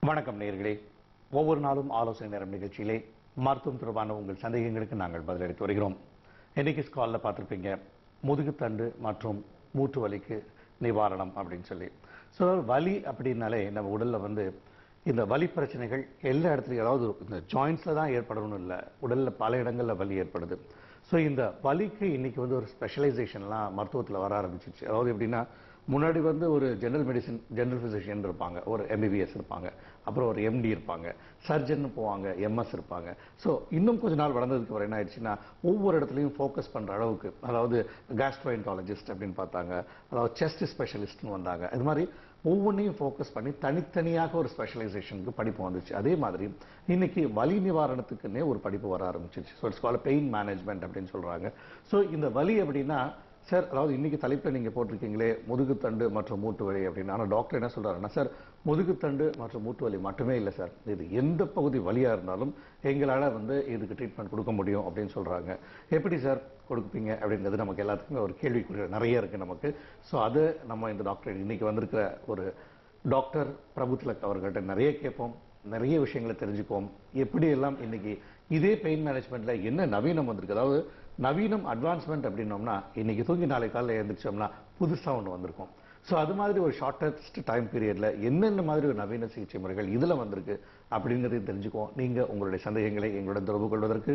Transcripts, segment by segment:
வணக்கம் நேயர்களே. ஒவ்வொரு நாளும் ஆலோசனை நேரம் நிகழ்ச்சியிலே மருத்துவம் தொடர்பான உங்கள் சந்தேகங்களுக்கு நாங்கள் பதிலளித்து வருகிறோம். இன்னைக்கு ஸ்காலில் பார்த்துருப்பீங்க, முதுகுத்தண்டு மற்றும் மூட்டு வலிக்கு நிவாரணம் அப்படின்னு சொல்லி. ஸோ வலி அப்படின்னாலே நம்ம உடலில் இந்த வலி பிரச்சனைகள் எல்லா இடத்துலையும், அதாவது இந்த ஜாயின்ஸில் தான் ஏற்படணும்னு இல்லை, உடலில் பல இடங்களில் வலி ஏற்படுது. ஸோ இந்த வலிக்கு இன்னைக்கு ஒரு ஸ்பெஷலைசேஷன்லாம் மருத்துவத்தில் வர ஆரம்பிச்சிச்சு. அதாவது எப்படின்னா, முன்னாடி ஒரு ஜெனரல் ஃபிசிஷியன் இருப்பாங்க, ஒரு எம்பிபிஎஸ் இருப்பாங்க, அப்புறம் ஒரு எம்டி இருப்பாங்க, சர்ஜன் போவாங்க, எம்எஸ் இருப்பாங்க. ஸோ இன்னும் கொஞ்ச நாள் வளர்ந்ததுக்கு அப்புறம் என்ன ஆயிடுச்சுன்னா, ஒவ்வொரு இடத்துலையும் ஃபோக்கஸ் பண்ணுற அளவுக்கு, அதாவது கேஸ்ட்ரோஎன்டாலஜிஸ்ட் அப்படின்னு பார்த்தாங்க, அதாவது செஸ்ட் ஸ்பெஷலிஸ்ட்னு வந்தாங்க. இது மாதிரி ஒவ்வொன்றையும் ஃபோக்கஸ் பண்ணி தனித்தனியாக ஒரு ஸ்பெஷலைசேஷனுக்கு படிப்பு வந்துச்சு. அதே மாதிரி இன்னைக்கு வலி நிவாரணத்துக்குன்னே ஒரு படிப்பு வர ஆரம்பிச்சிருச்சு. So it's called pain management அப்படின்னு சொல்றாங்க. ஸோ இந்த வலி அப்படின்னா, சார், அதாவது இன்னைக்கு தலைப்பில் நீங்கள் போட்டிருக்கீங்களே முதுகுத்தண்டு மற்றும் மூட்டு வலி அப்படின்னு. ஆனால் டாக்டர் என்ன சொல்றாருன்னா, சார், முதுகுத்தண்டு மற்றும் மூட்டு வலி மட்டுமே இல்லை சார், இது எந்த பகுதி வலியாக இருந்தாலும் எங்களால் இதுக்கு ட்ரீட்மெண்ட் கொடுக்க முடியும் அப்படின்னு சொல்றாங்க. எப்படி சார் கொடுப்பீங்க அப்படிங்கிறது நமக்கு எல்லாத்துக்குமே ஒரு கேள்விக்குரிய நிறைய இருக்கு நமக்கு. ஸோ அது நம்ம இந்த டாக்டர் இன்னைக்கு வந்திருக்கிற ஒரு டாக்டர் பிரபுதிலக் அவர்கள்ட்ட நிறைய கேட்போம், நிறைய விஷயங்களை தெரிஞ்சுப்போம். எப்படியெல்லாம் இன்னைக்கு இதே பெயின் மேனேஜ்மெண்ட்ல என்ன நவீனம் வந்திருக்கு, அதாவது நவீனம் அட்வான்ஸ்மெண்ட் அப்படின்னோம்னா, இன்னைக்கு தூங்கி நாளை காலையில் எழுந்திரிச்சோம்னா புதுசா ஒன்று வந்திருக்கும். ஸோ அது மாதிரி ஒரு ஷார்ட்டஸ்ட் டைம் பீரியட்ல என்னென்ன மாதிரி ஒரு நவீன சிகிச்சை முறைகள் இதுல வந்திருக்கு அப்படிங்கிறதையும் தெரிஞ்சுக்குவோம். நீங்க உங்களுடைய சந்தேகங்களை எங்களுடன் தொடர்பு கொள்வதற்கு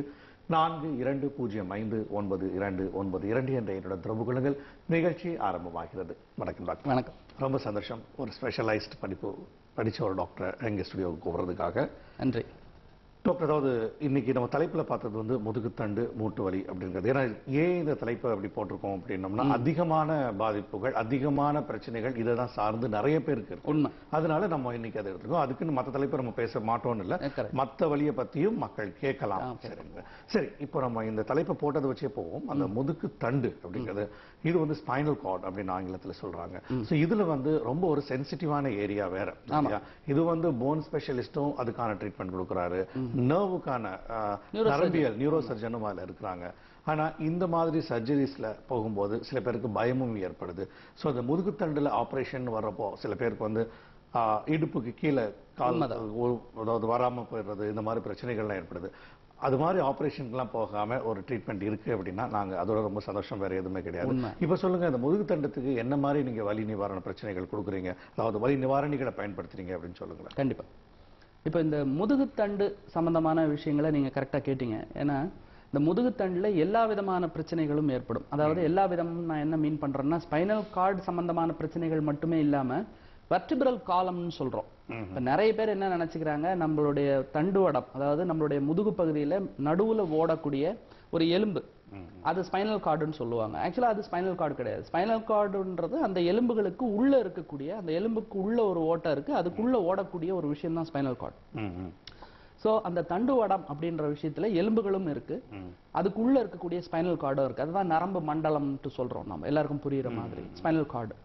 42099292 என்ற என்னுடன் தொடர்பு கொள்ளுங்கள். நிகழ்ச்சி ஆரம்பமாகிறது. வணக்கம் டாக்டர். வணக்கம். ரொம்ப சந்தோஷம், ஒரு ஸ்பெஷலைஸ்ட் படிப்பு படிச்ச ஒரு டாக்டர் எங்க ஸ்டுடியோவுக்கு கூப்பிடுறதுக்காக. நன்றி டாக்டர், அதாவது இன்னைக்கு நம்ம தலைப்புல பார்த்தது முதுகுத்தண்டு மூட்டு வலி அப்படிங்கிறது. ஏன்னா ஏன் இந்த தலைப்பு அப்படி போட்டிருக்கோம் அப்படின்னோம்னா, அதிகமான பாதிப்புகள், அதிகமான பிரச்சனைகள் இதை தான் சார்ந்து நிறைய பேருக்கு இருக்கு. உண்மை. அதனால நம்ம இன்னைக்கு அதை எடுத்துக்கோம். அதுக்குன்னு மற்ற தலைப்பு நம்ம பேச மாட்டோம்னு இல்லை, மற்ற வலியை பத்தியும் மக்கள் கேட்கலாம். சரிங்க. சரி, இப்போ நம்ம இந்த தலைப்பை போட்டதை வச்சே போவோம். அந்த முதுகுத்தண்டு அப்படிங்கிறது இது ஸ்பைனல் கார்டு அப்படின்னு ஆங்கிலத்தில் சொல்றாங்க. ஸோ இதுல ரொம்ப ஒரு சென்சிட்டிவான ஏரியா வேற. இது போன் ஸ்பெஷலிஸ்டும் அதுக்கான ட்ரீட்மெண்ட் கொடுக்குறாரு, நர்வுக்கான நரம்பியல் நியூரோ சர்ஜனும் அதில் இருக்கிறாங்க. ஆனா இந்த மாதிரி சர்ஜரிஸ்ல போகும்போது சில பேருக்கு பயமும் ஏற்படுது. ஸோ அந்த முதுகுத்தண்டுல ஆபரேஷன் வர்றப்போ சில பேருக்கு இடுப்புக்கு கீழே கால் அதாவது வராம போயிடுறது, இந்த மாதிரி பிரச்சனைகள்லாம் ஏற்படுது. அது மாதிரி ஆபரேஷன்லாம் போகாம ஒரு ட்ரீட்மெண்ட் இருக்கு அப்படின்னா நாங்க அதோட ரொம்ப சந்தோஷம், வேற எதுவுமே கிடையாது. இப்ப சொல்லுங்க, இந்த முதுகுத்தண்டத்துக்கு என்ன மாதிரி நீங்க வலி நிவாரண பிரச்சனைகள் கொடுக்குறீங்க, அதாவது வலி நிவாரணிகளை பயன்படுத்துறீங்க அப்படின்னு சொல்லுங்களேன். கண்டிப்பா. இப்போ இந்த முதுகுத்தண்டு சம்பந்தமான விஷயங்களை நீங்க கரெக்டா கேட்டீங்க. ஏன்னா இந்த முதுகுத்தண்டுல எல்லா விதமான பிரச்சனைகளும் ஏற்படும். அதாவது எல்லா விதமும் நான் என்ன மீன் பண்றேன்னா, ஸ்பைனல் கார்டு சம்பந்தமான பிரச்சனைகள் மட்டுமே இல்லாம வெர்டிபிரல் காலம்னு சொல்றோம். இப்ப நிறைய பேர் என்ன நினைச்சுக்கிறாங்க, நம்மளுடைய தண்டுவடம், அதாவது நம்மளுடைய முதுகு பகுதியில நடுவுல ஓடக்கூடிய ஒரு எலும்பு, அது ஸ்பைனல் கார்டுன்னு சொல்லுவாங்க. ஆக்சுவலா அது ஸ்பைனல் கார்டு கிடையாது. ஸ்பைனல் கார்டுன்றது அந்த எலும்புகளுக்கு உள்ள இருக்கக்கூடிய, அந்த எலும்புக்கு உள்ள ஒரு ஓட்டை இருக்கு, அதுக்குள்ள ஓடக்கூடிய ஒரு விஷயம் தான் ஸ்பைனல் கார்டு. சோ அந்த தண்டுவடம் அப்படின்ற விஷயத்துல எலும்புகளும் இருக்கு, அதுக்குள்ள இருக்கக்கூடிய ஸ்பைனல் கார்டும் இருக்கு. அதுதான் நரம்பு மண்டலம்னு சொல்றோம் நம்ம எல்லாருக்கும் புரியுற மாதிரி, ஸ்பைனல் கார்டு.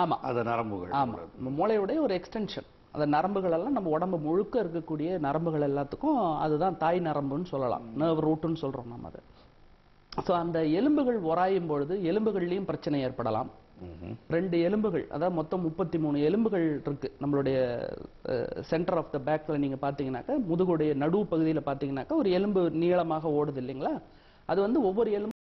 ஆமா, அது நரம்புகள். ஆமா, மூளையுடைய ஒரு எக்ஸ்டென்ஷன். அந்த நரம்புகள் எல்லாம் நம்ம உடம்பு முழுக்க இருக்கக்கூடிய நரம்புகள் எல்லாத்துக்கும் அதுதான் தாய் நரம்புன்னு சொல்லலாம், நர்வ் ரூட்னு சொல்றோம் நம்ம அதை. ஸோ அந்த எலும்புகள் உராயும் பொழுது எலும்புகள்லயும் பிரச்சனை ஏற்படலாம். 2 எலும்புகள், அதாவது மொத்தம் 33 எலும்புகள் இருக்கு நம்மளுடைய சென்டர் ஆஃப் த பேக்ல. நீங்க பாத்தீங்கன்னாக்கா முதுகுடைய நடு பகுதியில பாத்தீங்கன்னாக்கா ஒரு எலும்பு நீளமாக ஓடுது இல்லைங்களா, அது ஒவ்வொரு எலும்பு